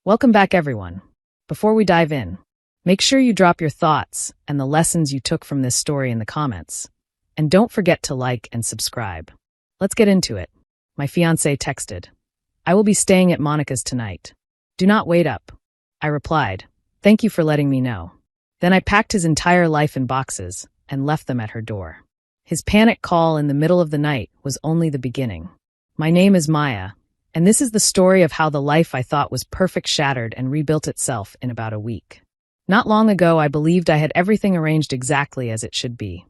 Welcome back, everyone. Before we dive in, make sure you drop your thoughts and the lessons you took from this story in the comments. And don't forget to like and subscribe. Let's get into it. My fiancé texted, "I will be staying at Monica's tonight. Do not wait up." I replied, "Thank you for letting me know." Then I packed his entire life in boxes and left them at her door. His panic call in the middle of the night was only the beginning. My name is Maya, and this is the story of how the life I thought was perfect shattered and rebuilt itself in about a week. Not long ago, I believed I had everything arranged exactly as it should be.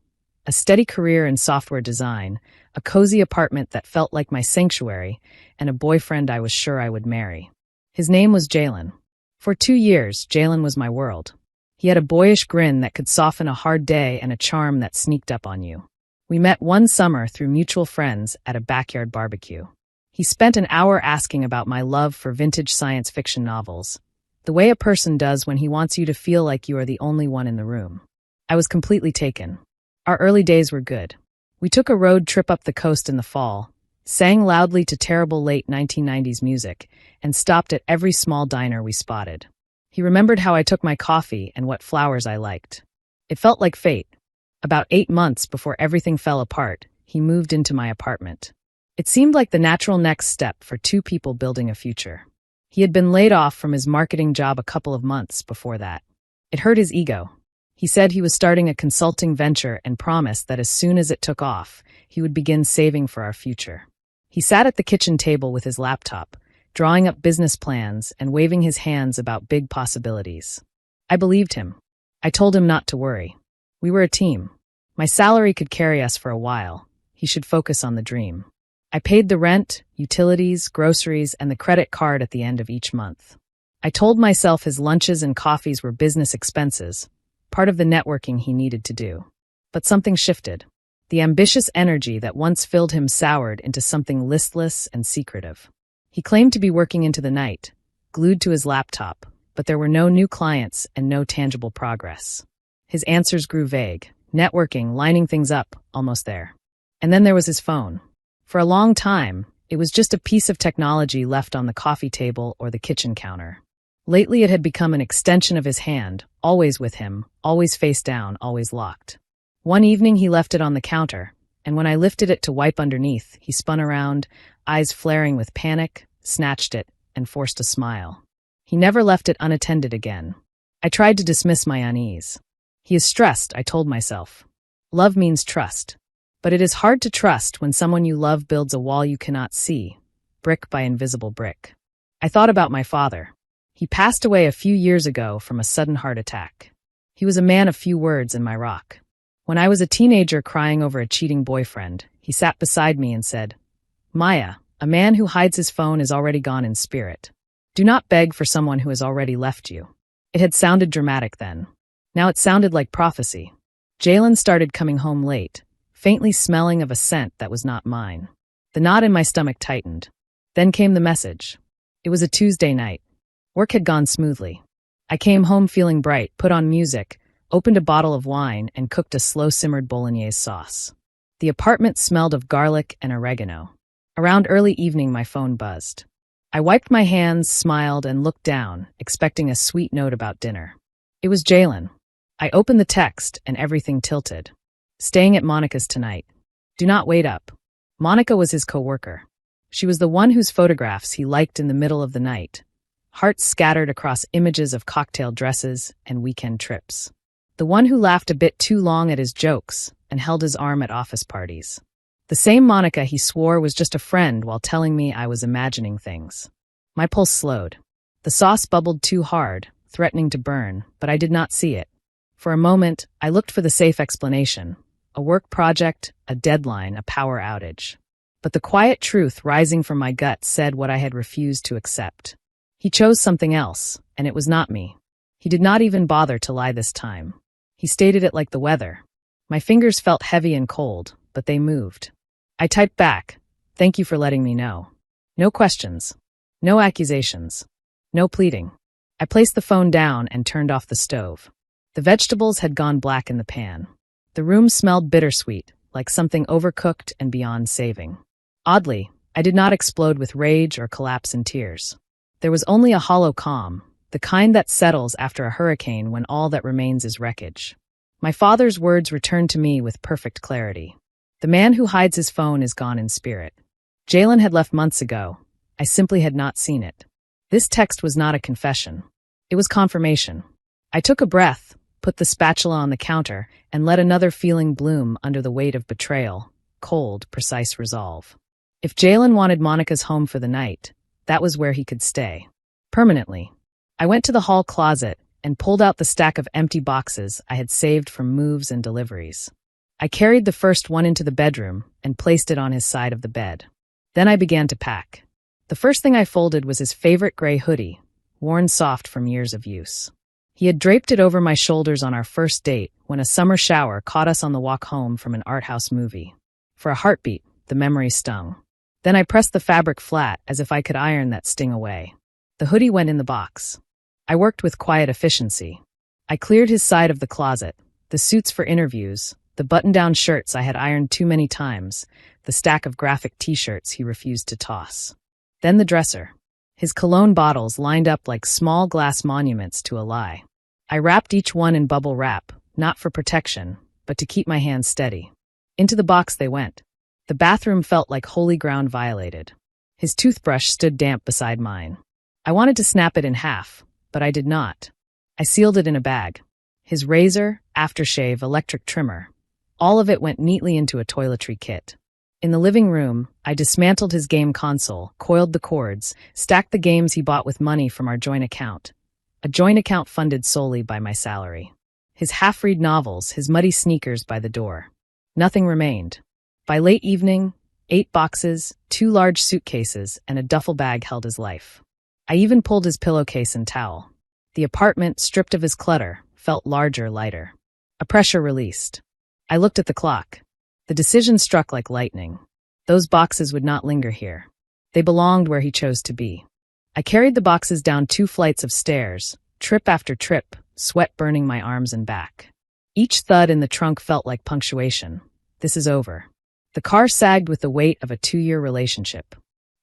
A steady career in software design, a cozy apartment that felt like my sanctuary, and a boyfriend I was sure I would marry. His name was Jalen. For 2 years, Jalen was my world. He had a boyish grin that could soften a hard day and a charm that sneaked up on you. We met one summer through mutual friends at a backyard barbecue. He spent an hour asking about my love for vintage science fiction novels, the way a person does when he wants you to feel like you are the only one in the room. I was completely taken. Our early days were good. We took a road trip up the coast in the fall, sang loudly to terrible late 1990s music, and stopped at every small diner we spotted. He remembered how I took my coffee and what flowers I liked. It felt like fate. About 8 months before everything fell apart, he moved into my apartment. It seemed like the natural next step for two people building a future. He had been laid off from his marketing job a couple of months before that. It hurt his ego. He said he was starting a consulting venture and promised that as soon as it took off, he would begin saving for our future. He sat at the kitchen table with his laptop, drawing up business plans and waving his hands about big possibilities. I believed him. I told him not to worry. We were a team. My salary could carry us for a while. He should focus on the dream. I paid the rent, utilities, groceries, and the credit card at the end of each month. I told myself his lunches and coffees were business expenses, part of the networking he needed to do. But something shifted. The ambitious energy that once filled him soured into something listless and secretive. He claimed to be working into the night, glued to his laptop, but there were no new clients and no tangible progress. His answers grew vague. Networking, lining things up, almost there. And then there was his phone. For a long time, it was just a piece of technology left on the coffee table or the kitchen counter. Lately, it had become an extension of his hand, always with him, always face down, always locked. One evening, he left it on the counter, and when I lifted it to wipe underneath, he spun around, eyes flaring with panic, snatched it, and forced a smile. He never left it unattended again. I tried to dismiss my unease. He is stressed, I told myself. Love means trust. But it is hard to trust when someone you love builds a wall you cannot see, brick by invisible brick. I thought about my father. He passed away a few years ago from a sudden heart attack. He was a man of few words and my rock. When I was a teenager crying over a cheating boyfriend, he sat beside me and said, "Maya, a man who hides his phone is already gone in spirit. Do not beg for someone who has already left you." It had sounded dramatic then. Now it sounded like prophecy. Jalen started coming home late, faintly smelling of a scent that was not mine. The knot in my stomach tightened. Then came the message. It was a Tuesday night. Work had gone smoothly. I came home feeling bright, put on music, opened a bottle of wine, and cooked a slow-simmered bolognese sauce. The apartment smelled of garlic and oregano. Around early evening, my phone buzzed. I wiped my hands, smiled, and looked down, expecting a sweet note about dinner. It was Jalen. I opened the text, and everything tilted. "Staying at Monica's tonight. Do not wait up." Monica was his co-worker. She was the one whose photographs he liked in the middle of the night, hearts scattered across images of cocktail dresses and weekend trips. The one who laughed a bit too long at his jokes and held his arm at office parties. The same Monica he swore was just a friend while telling me I was imagining things. My pulse slowed. The sauce bubbled too hard, threatening to burn, but I did not see it. For a moment, I looked for the safe explanation. A work project, a deadline, a power outage. But the quiet truth rising from my gut said what I had refused to accept. He chose something else, and it was not me. He did not even bother to lie this time. He stated it like the weather. My fingers felt heavy and cold, but they moved. I typed back, "Thank you for letting me know." No questions. No accusations. No pleading. I placed the phone down and turned off the stove. The vegetables had gone black in the pan. The room smelled bittersweet, like something overcooked and beyond saving. Oddly, I did not explode with rage or collapse in tears. There was only a hollow calm, the kind that settles after a hurricane when all that remains is wreckage. My father's words returned to me with perfect clarity. The man who hides his phone is gone in spirit. Jalen had left months ago. I simply had not seen it. This text was not a confession. It was confirmation. I took a breath, put the spatula on the counter, and let another feeling bloom under the weight of betrayal, cold, precise resolve. If Jalen wanted Monica's home for the night, that was where he could stay. Permanently. I went to the hall closet and pulled out the stack of empty boxes I had saved from moves and deliveries. I carried the first one into the bedroom and placed it on his side of the bed. Then I began to pack. The first thing I folded was his favorite gray hoodie, worn soft from years of use. He had draped it over my shoulders on our first date when a summer shower caught us on the walk home from an art house movie. For a heartbeat, the memory stung. Then I pressed the fabric flat as if I could iron that sting away. The hoodie went in the box. I worked with quiet efficiency. I cleared his side of the closet, the suits for interviews, the button-down shirts I had ironed too many times, the stack of graphic t-shirts he refused to toss. Then the dresser. His cologne bottles lined up like small glass monuments to a lie. I wrapped each one in bubble wrap, not for protection, but to keep my hands steady. Into the box they went. The bathroom felt like holy ground violated. His toothbrush stood damp beside mine. I wanted to snap it in half, but I did not. I sealed it in a bag. His razor, aftershave, electric trimmer. All of it went neatly into a toiletry kit. In the living room, I dismantled his game console, coiled the cords, stacked the games he bought with money from our joint account. A joint account funded solely by my salary. His half-read novels, his muddy sneakers by the door. Nothing remained. By late evening, 8 boxes, 2 large suitcases, and a duffel bag held his life. I even pulled his pillowcase and towel. The apartment, stripped of his clutter, felt larger, lighter. A pressure released. I looked at the clock. The decision struck like lightning. Those boxes would not linger here. They belonged where he chose to be. I carried the boxes down 2 flights of stairs, trip after trip, sweat burning my arms and back. Each thud in the trunk felt like punctuation. This is over. The car sagged with the weight of a 2-year relationship.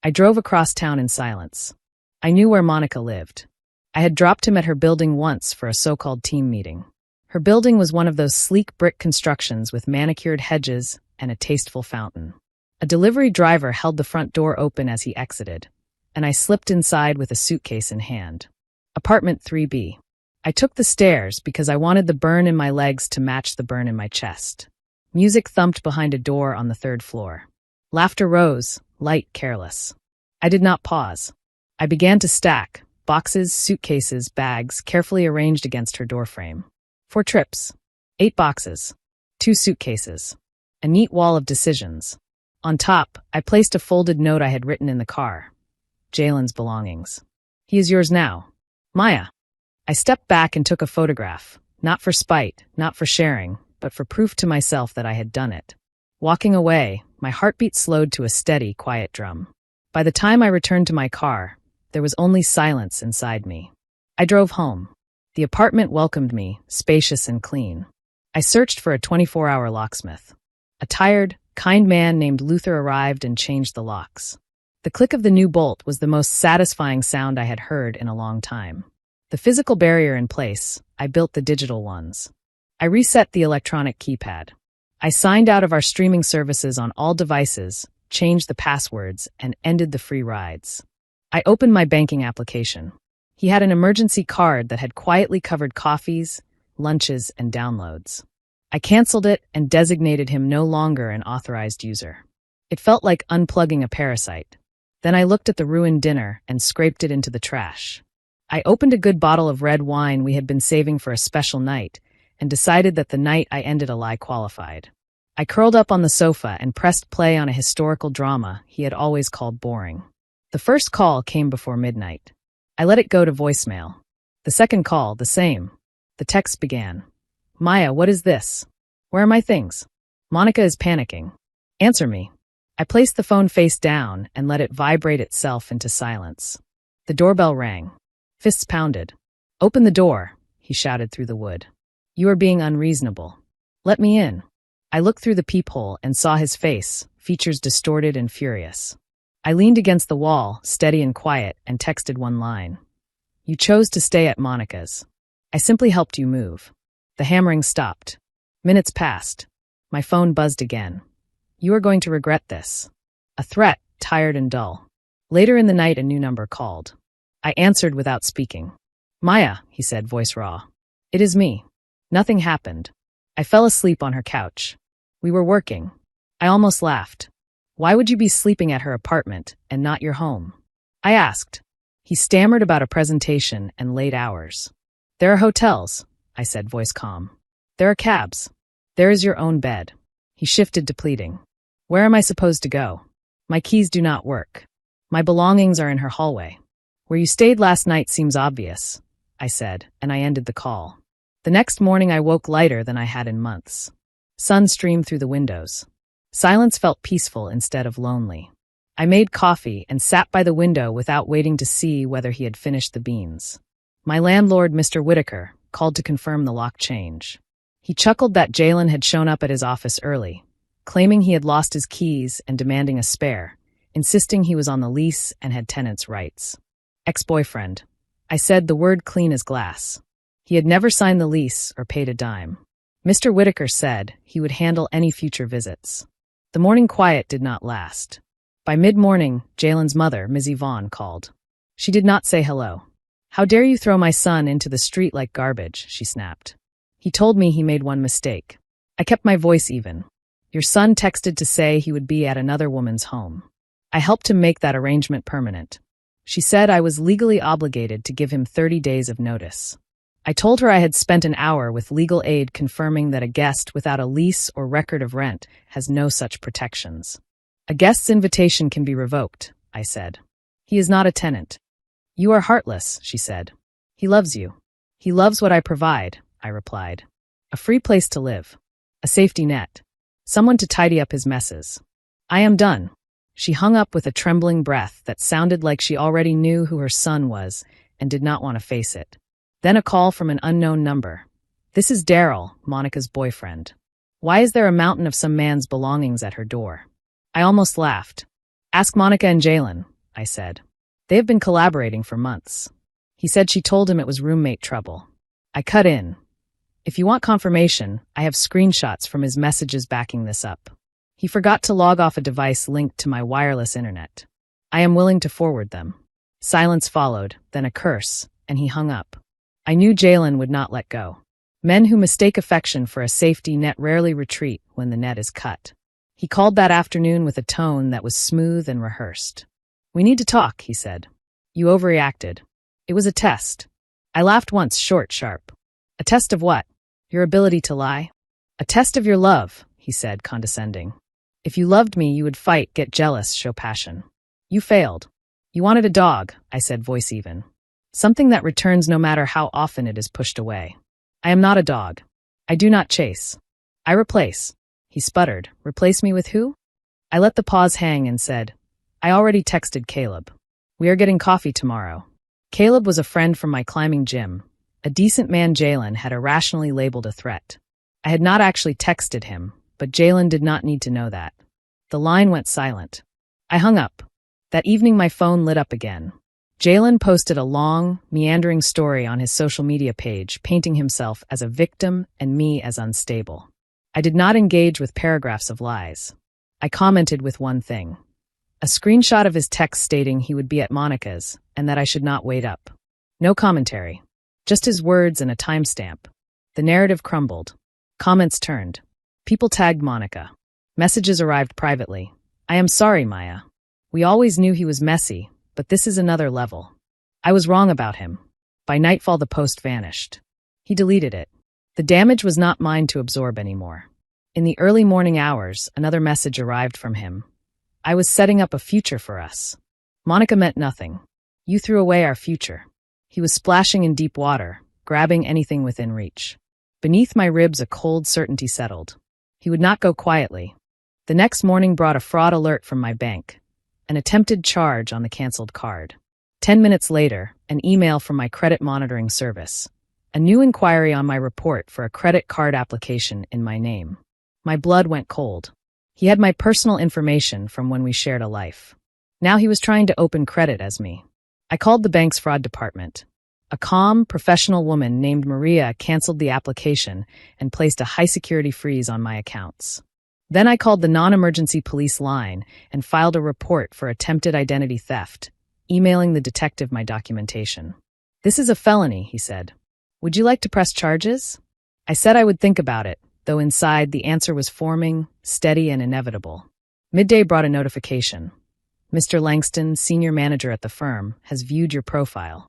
I drove across town in silence. I knew where Monica lived. I had dropped him at her building once for a so-called team meeting. Her building was one of those sleek brick constructions with manicured hedges and a tasteful fountain. A delivery driver held the front door open as he exited, and I slipped inside with a suitcase in hand. Apartment 3B. I took the stairs because I wanted the burn in my legs to match the burn in my chest. Music thumped behind a door on the 3rd floor. Laughter rose, light, careless. I did not pause. I began to stack, boxes, suitcases, bags, carefully arranged against her doorframe. 4 trips. 8 boxes. 2 suitcases. A neat wall of decisions. On top, I placed a folded note I had written in the car. Jalen's belongings. He is yours now. Maya. I stepped back and took a photograph, not for spite, not for sharing, but for proof to myself that I had done it. Walking away, my heartbeat slowed to a steady, quiet drum. By the time I returned to my car, there was only silence inside me. I drove home. The apartment welcomed me, spacious and clean. I searched for a 24-hour locksmith. A tired, kind man named Luther arrived and changed the locks. The click of the new bolt was the most satisfying sound I had heard in a long time. The physical barrier in place, I built the digital ones. I reset the electronic keypad. I signed out of our streaming services on all devices, changed the passwords, and ended the free rides. I opened my banking application. He had an emergency card that had quietly covered coffees, lunches, and downloads. I canceled it and designated him no longer an authorized user. It felt like unplugging a parasite. Then I looked at the ruined dinner and scraped it into the trash. I opened a good bottle of red wine we had been saving for a special night and decided that the night I ended a lie qualified. I curled up on the sofa and pressed play on a historical drama he had always called boring. The first call came before midnight. I let it go to voicemail. The second call, the same. The text began. Maya, what is this? Where are my things? Monica is panicking. Answer me. I placed the phone face down and let it vibrate itself into silence. The doorbell rang. Fists pounded. Open the door, he shouted through the wood. You are being unreasonable. Let me in. I looked through the peephole and saw his face, features distorted and furious. I leaned against the wall, steady and quiet, and texted one line. You chose to stay at Monica's. I simply helped you move. The hammering stopped. Minutes passed. My phone buzzed again. You are going to regret this. A threat, tired and dull. Later in the night, a new number called. I answered without speaking. Maya, he said, voice raw. It is me. Nothing happened. I fell asleep on her couch. We were working. I almost laughed. Why would you be sleeping at her apartment and not your home? I asked. He stammered about a presentation and late hours. There are hotels, I said, voice calm. There are cabs. There is your own bed. He shifted to pleading. Where am I supposed to go? My keys do not work. My belongings are in her hallway. Where you stayed last night seems obvious, I said, and I ended the call. The next morning I woke lighter than I had in months. Sun streamed through the windows. Silence felt peaceful instead of lonely. I made coffee and sat by the window without waiting to see whether he had finished the beans. My landlord, Mr. Whitaker, called to confirm the lock change. He chuckled that Jalen had shown up at his office early, claiming he had lost his keys and demanding a spare, insisting he was on the lease and had tenants' rights. Ex-boyfriend. I said the word clean as glass. He had never signed the lease or paid a dime. Mr. Whitaker said he would handle any future visits. The morning quiet did not last. By mid-morning, Jalen's mother, Ms. Yvonne, called. She did not say hello. How dare you throw my son into the street like garbage, she snapped. He told me he made one mistake. I kept my voice even. Your son texted to say he would be at another woman's home. I helped him make that arrangement permanent. She said I was legally obligated to give him 30 days of notice. I told her I had spent an hour with legal aid confirming that a guest without a lease or record of rent has no such protections. A guest's invitation can be revoked, I said. He is not a tenant. You are heartless, she said. He loves you. He loves what I provide, I replied. A free place to live. A safety net. Someone to tidy up his messes. I am done. She hung up with a trembling breath that sounded like she already knew who her son was and did not want to face it. Then a call from an unknown number. This is Daryl, Monica's boyfriend. Why is there a mountain of some man's belongings at her door? I almost laughed. Ask Monica and Jalen, I said. They have been collaborating for months. He said she told him it was roommate trouble. I cut in. If you want confirmation, I have screenshots from his messages backing this up. He forgot to log off a device linked to my wireless internet. I am willing to forward them. Silence followed, then a curse, and he hung up. I knew Jalen would not let go. Men who mistake affection for a safety net rarely retreat when the net is cut. He called that afternoon with a tone that was smooth and rehearsed. We need to talk, he said. You overreacted. It was a test. I laughed once, short, sharp. A test of what? Your ability to lie? A test of your love, he said, condescending. If you loved me, you would fight, get jealous, show passion. You failed. You wanted a dog, I said, voice even. Something that returns no matter how often it is pushed away. I am not a dog. I do not chase. I replace. He sputtered. Replace me with who? I let the pause hang and said, I already texted Caleb. We are getting coffee tomorrow. Caleb was a friend from my climbing gym. A decent man Jalen had irrationally labeled a threat. I had not actually texted him, but Jalen did not need to know that. The line went silent. I hung up. That evening my phone lit up again. Jalen posted a long, meandering story on his social media page, painting himself as a victim and me as unstable. I did not engage with paragraphs of lies. I commented with one thing. A screenshot of his text stating he would be at Monica's and that I should not wait up. No commentary. Just his words and a timestamp. The narrative crumbled. Comments turned. People tagged Monica. Messages arrived privately. I am sorry, Maya. We always knew he was messy, but this is another level. I was wrong about him. By nightfall the post vanished. He deleted it. The damage was not mine to absorb anymore. In the early morning hours, another message arrived from him. I was setting up a future for us. Monica meant nothing. You threw away our future. He was splashing in deep water, grabbing anything within reach. Beneath my ribs a cold certainty settled. He would not go quietly. The next morning brought a fraud alert from my bank. An attempted charge on the canceled card. 10 minutes later, an email from my credit monitoring service. A new inquiry on my report for a credit card application in my name. My blood went cold. He had my personal information from when we shared a life. Now he was trying to open credit as me. I called the bank's fraud department. A calm, professional woman named Maria canceled the application and placed a high-security freeze on my accounts. Then I called the non-emergency police line and filed a report for attempted identity theft, emailing the detective my documentation. "This is a felony," he said. "Would you like to press charges?" I said I would think about it, though inside the answer was forming, steady, and inevitable. Midday brought a notification. "Mr. Langston, senior manager at the firm, has viewed your profile."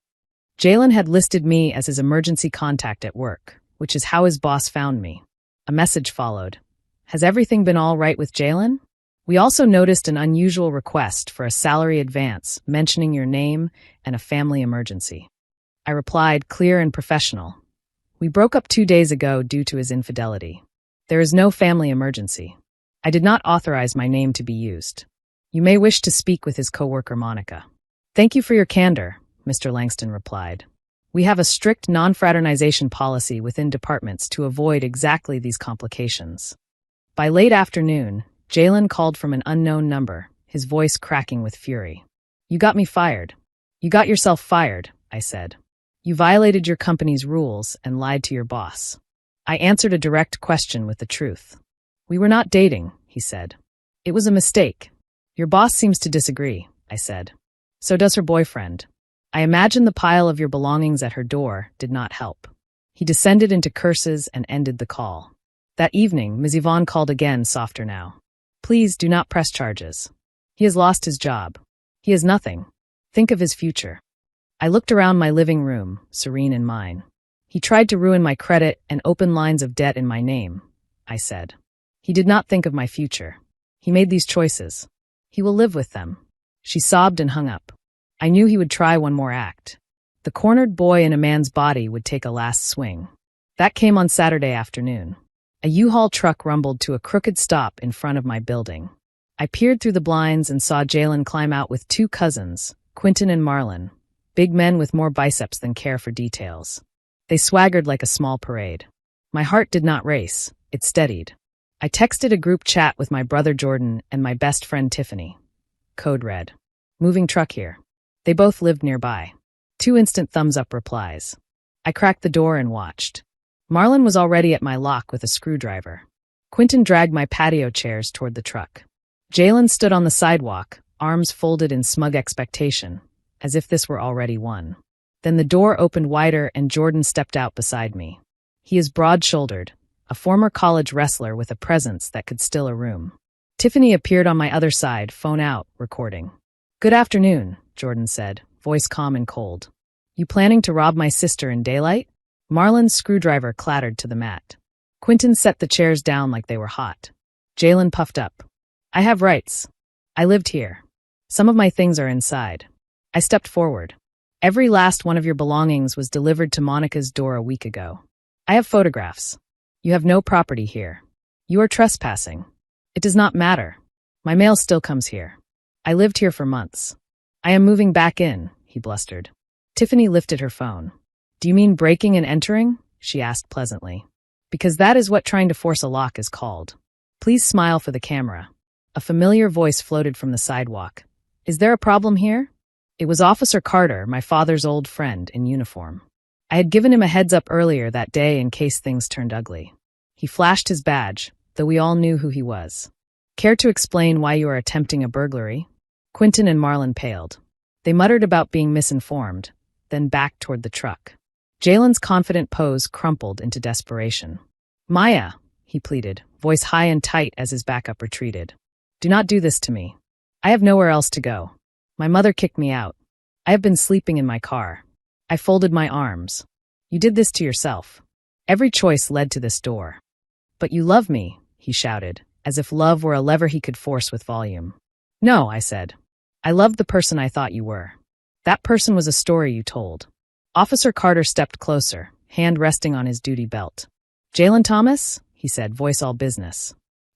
Jalen had listed me as his emergency contact at work, which is how his boss found me. A message followed. "Has everything been all right with Jalen? We also noticed an unusual request for a salary advance mentioning your name and a family emergency." I replied, clear and professional. "We broke up 2 days ago due to his infidelity. There is no family emergency. I did not authorize my name to be used. You may wish to speak with his coworker Monica." "Thank you for your candor," Mr. Langston replied. "We have a strict non-fraternization policy within departments to avoid exactly these complications." By late afternoon, Jalen called from an unknown number, his voice cracking with fury. "You got me fired." "You got yourself fired," I said. "You violated your company's rules and lied to your boss." I answered a direct question with the truth. "We were not dating," he said. "It was a mistake." "Your boss seems to disagree," I said. "So does her boyfriend." I imagine the pile of your belongings at her door did not help. He descended into curses and ended the call. That evening, Ms. Yvonne called again, softer now. "Please do not press charges. He has lost his job. He has nothing. Think of his future." I looked around my living room, serene in mine. "He tried to ruin my credit and open lines of debt in my name," I said. "He did not think of my future. He made these choices. He will live with them." She sobbed and hung up. I knew he would try one more act. The cornered boy in a man's body would take a last swing. That came on Saturday afternoon. A U-Haul truck rumbled to a crooked stop in front of my building. I peered through the blinds and saw Jalen climb out with 2 cousins, Quentin and Marlon, big men with more biceps than care for details. They swaggered like a small parade. My heart did not race, it steadied. I texted a group chat with my brother Jordan and my best friend Tiffany. Code red. "Moving truck here." They both lived nearby. 2 instant thumbs-up replies. I cracked the door and watched. Marlon was already at my lock with a screwdriver. Quentin dragged my patio chairs toward the truck. Jalen stood on the sidewalk, arms folded in smug expectation, as if this were already won. Then the door opened wider and Jordan stepped out beside me. He is broad-shouldered, a former college wrestler with a presence that could still a room. Tiffany appeared on my other side, phone out, recording. "Good afternoon," Jordan said, voice calm and cold. "You planning to rob my sister in daylight?" Marlon's screwdriver clattered to the mat. Quentin set the chairs down like they were hot. Jalen puffed up. "I have rights. I lived here. Some of my things are inside." I stepped forward. "Every last one of your belongings was delivered to Monica's door a week ago. I have photographs. You have no property here. You are trespassing. It does not matter. My mail still comes here. I lived here for months. I am moving back in," he blustered. Tiffany lifted her phone. "Do you mean breaking and entering?" she asked pleasantly. "Because that is what trying to force a lock is called. Please smile for the camera." A familiar voice floated from the sidewalk. "Is there a problem here?" It was Officer Carter, my father's old friend, in uniform. I had given him a heads up earlier that day in case things turned ugly. He flashed his badge, though we all knew who he was. "Care to explain why you are attempting a burglary?" Quentin and Marlon paled. They muttered about being misinformed, then backed toward the truck. Jalen's confident pose crumpled into desperation. "Maya," he pleaded, voice high and tight as his backup retreated. "Do not do this to me. I have nowhere else to go. My mother kicked me out. I have been sleeping in my car." I folded my arms. "You did this to yourself. Every choice led to this door." "But you love me," he shouted, as if love were a lever he could force with volume. "No," I said. "I loved the person I thought you were. That person was a story you told." Officer Carter stepped closer, hand resting on his duty belt. "Jalen Thomas," he said, voice all business.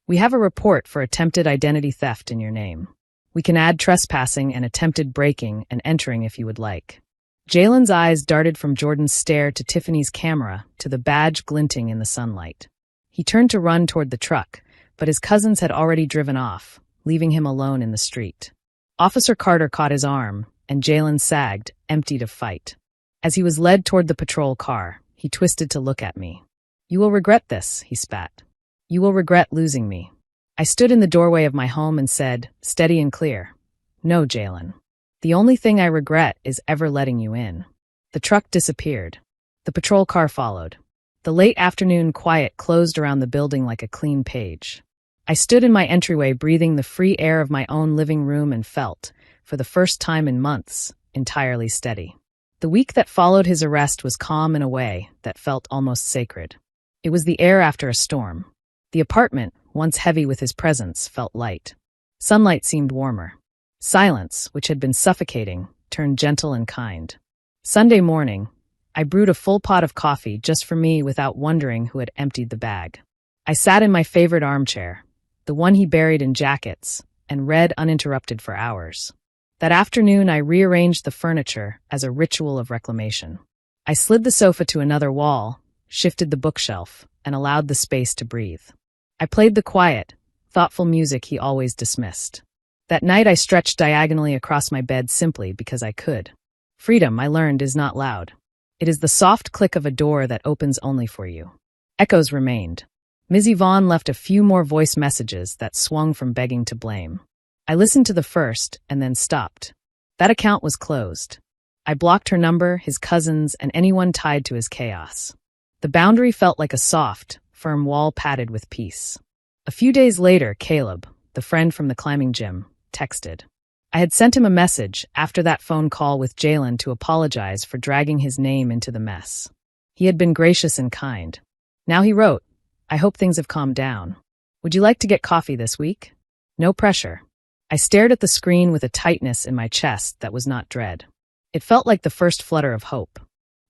"We have a report for attempted identity theft in your name. We can add trespassing and attempted breaking and entering if you would like." Jalen's eyes darted from Jordan's stare to Tiffany's camera to the badge glinting in the sunlight. He turned to run toward the truck, but his cousins had already driven off, leaving him alone in the street. Officer Carter caught his arm, and Jalen sagged, empty to fight. As he was led toward the patrol car, he twisted to look at me. "You will regret this," he spat. "You will regret losing me." I stood in the doorway of my home and said, steady and clear, "No, Jalen. The only thing I regret is ever letting you in." The truck disappeared. The patrol car followed. The late afternoon quiet closed around the building like a clean page. I stood in my entryway breathing the free air of my own living room and felt, for the first time in months, entirely steady. The week that followed his arrest was calm in a way that felt almost sacred. It was the air after a storm. The apartment, once heavy with his presence, felt light. Sunlight seemed warmer. Silence, which had been suffocating, turned gentle and kind. Sunday morning, I brewed a full pot of coffee just for me without wondering who had emptied the bag. I sat in my favorite armchair, the one he buried in jackets, and read uninterrupted for hours. That afternoon, I rearranged the furniture as a ritual of reclamation. I slid the sofa to another wall, shifted the bookshelf, and allowed the space to breathe. I played the quiet, thoughtful music he always dismissed. That night, I stretched diagonally across my bed simply because I could. Freedom, I learned, is not loud. It is the soft click of a door that opens only for you. Echoes remained. Ms. Yvonne left a few more voice messages that swung from begging to blame. I listened to the first and then stopped. That account was closed. I blocked her number, his cousins, and anyone tied to his chaos. The boundary felt like a soft, firm wall padded with peace. A few days later, Caleb, the friend from the climbing gym, texted. I had sent him a message after that phone call with Jalen to apologize for dragging his name into the mess. He had been gracious and kind. Now he wrote, "I hope things have calmed down. Would you like to get coffee this week? No pressure." I stared at the screen with a tightness in my chest that was not dread. It felt like the first flutter of hope.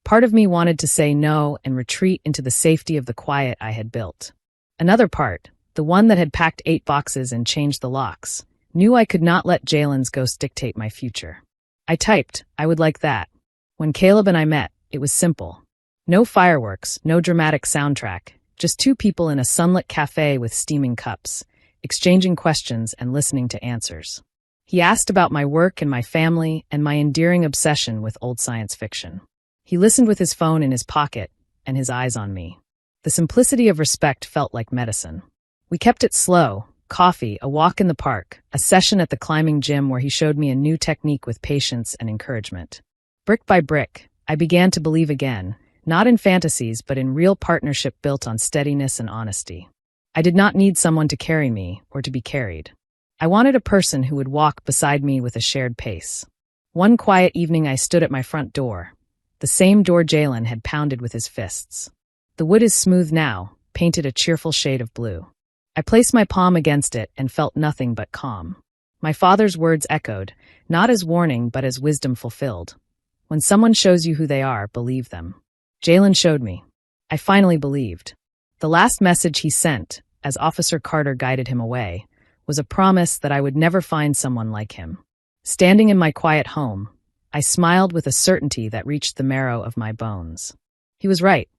Part of me wanted to say no and retreat into the safety of the quiet I had built. Another part, the one that had packed 8 boxes and changed the locks, knew I could not let Jalen's ghost dictate my future. I typed, "I would like that." When Caleb and I met, it was simple. No fireworks, no dramatic soundtrack, just 2 people in a sunlit cafe with steaming cups, exchanging questions and listening to answers. He asked about my work and my family and my endearing obsession with old science fiction. He listened with his phone in his pocket and his eyes on me. The simplicity of respect felt like medicine. We kept it slow, coffee, a walk in the park, a session at the climbing gym where he showed me a new technique with patience and encouragement. Brick by brick, I began to believe again, not in fantasies but in real partnership built on steadiness and honesty. I did not need someone to carry me or to be carried. I wanted a person who would walk beside me with a shared pace. One quiet evening I stood at my front door, the same door Jalen had pounded with his fists. The wood is smooth now, painted a cheerful shade of blue. I placed my palm against it and felt nothing but calm. My father's words echoed, not as warning but as wisdom fulfilled. When someone shows you who they are, believe them. Jalen showed me. I finally believed. The last message he sent, as Officer Carter guided him away, was a promise that I would never find someone like him. Standing in my quiet home, I smiled with a certainty that reached the marrow of my bones. He was right.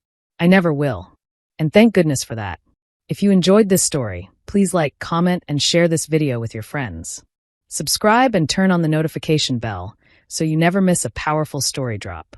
I never will. And thank goodness for that. If you enjoyed this story, please like, comment, and share this video with your friends. Subscribe and turn on the notification bell so you never miss a powerful story drop.